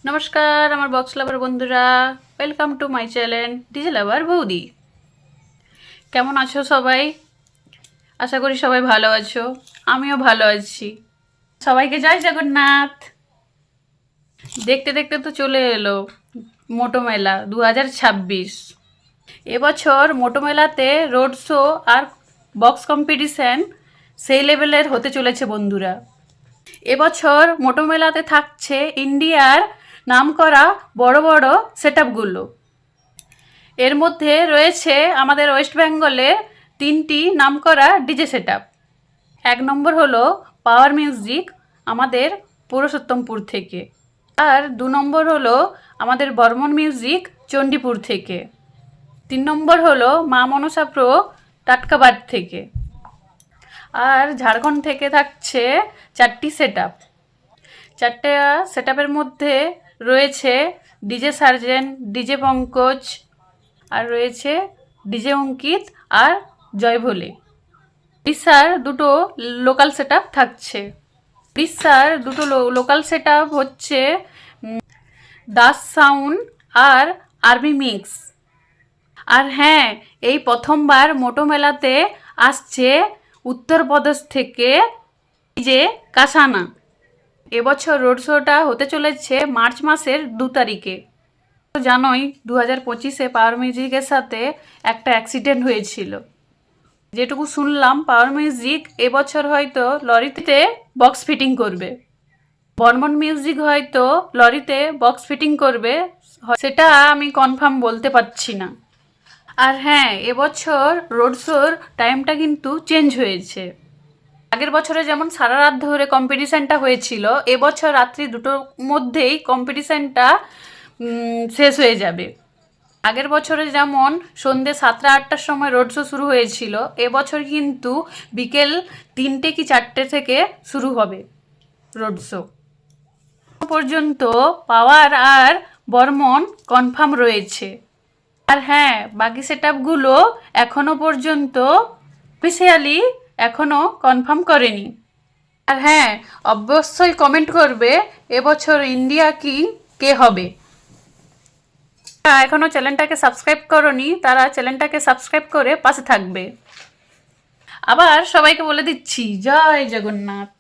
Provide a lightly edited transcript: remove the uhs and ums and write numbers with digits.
নমস্কার আমার box lover বন্ধুরা, welcome to my channel DJ lover বৌদি। কেমন আছো সবাই? আশা করি সবাই ভালো আছো, আমিও ভালো আছি। সবাইকে জয় জগন্নাথ। দেখতে দেখতে তো চলে এলো মোটো মেলা 2026। এবছর মোটো মেলাতে রোড শো আর বক্স কম্পিটিশন সেই লেভেলের হতে চলেছে বন্ধুরা। এবছর মোটো মেলাতে থাকছে ইন্ডিয়ার নামকরা বড় বড় সেটআপগুলো। এর মধ্যে রয়েছে আমাদের ওয়েস্ট বেঙ্গলের 3টি নামকরা ডিজে সেটআপ। 1 নম্বর হলো পাওয়ার মিউজিক আমাদের পুরুষোত্তমপুর থেকে, আর 2 নম্বর হলো আমাদের বর্মন মিউজিক চণ্ডীপুর থেকে, 3 নম্বর হলো মা মনসা প্রো টাটকাবাদ থেকে, আর ঝাড়খণ্ড থেকে থাকছে 4টি সেটআপ। 4টে সেটআপের মধ্যে রয়েছে ডিজে সার্জেন, ডিজে পঙ্কজ, আর রয়েছে ডিজে অঙ্কিত আর জয় ভোলে। উড়িষ্যার 2টো লোকাল সেটআপ থাকছে। উড়িষ্যার 2টো লোকাল সেটআপ হচ্ছে দাস সাউন্ড আর আরবি মিক্স। আর হ্যাঁ, এই প্রথমবার মোটো মেলাতে আসছে উত্তরপ্রদেশ থেকে ডিজে কাসানা। এবছর রোড শোটা হতে চলেছে মার্চ মাসের 2 তারিখে। জানোই 2025-এ পাওয়ার মিউজিকের সাথে একটা অ্যাক্সিডেন্ট হয়েছিল। যেটুকু শুনলাম পাওয়ার মিউজিক এবছর হয়তো লরিতে বক্স ফিটিং করবে, বর্মন মিউজিক হয়তো লরিতে বক্স ফিটিং করবে, সেটা আমি কনফার্ম বলতে পারছি না। আর হ্যাঁ, এবছর রোড শোর টাইমটা কিন্তু চেঞ্জ হয়েছে। আগের বছরে যেমন সারা রাত ধরে কম্পিটিশানটা হয়েছিল, এবছর রাত্রি 2টোর মধ্যেই কম্পিটিশানটা শেষ হয়ে যাবে। আগের বছরে যেমন সন্ধ্যে 7টা-8টার সময় রোড শো শুরু হয়েছিল, এবছর কিন্তু বিকেল 3টে কি 4টে থেকে শুরু হবে রোড শো। পর্যন্ত পাওয়ার আর বর্মন কনফার্ম রয়েছে। আর হ্যাঁ, বাকি সেটআপগুলো এখনো পর্যন্ত অফিসিয়ালি এখনো কনফার্ম করেনি। আর হ্যাঁ, অবশ্যই কমেন্ট করবে এবছর ইন্ডিয়া কিং কে হবে। এখনো চ্যানেলটাকে সাবস্ক্রাইব করনি, তারা চ্যানেলটাকে সাবস্ক্রাইব করে পাশে থাকবে। আবার সবাইকে বলে দিচ্ছি জয় জগন্নাথ।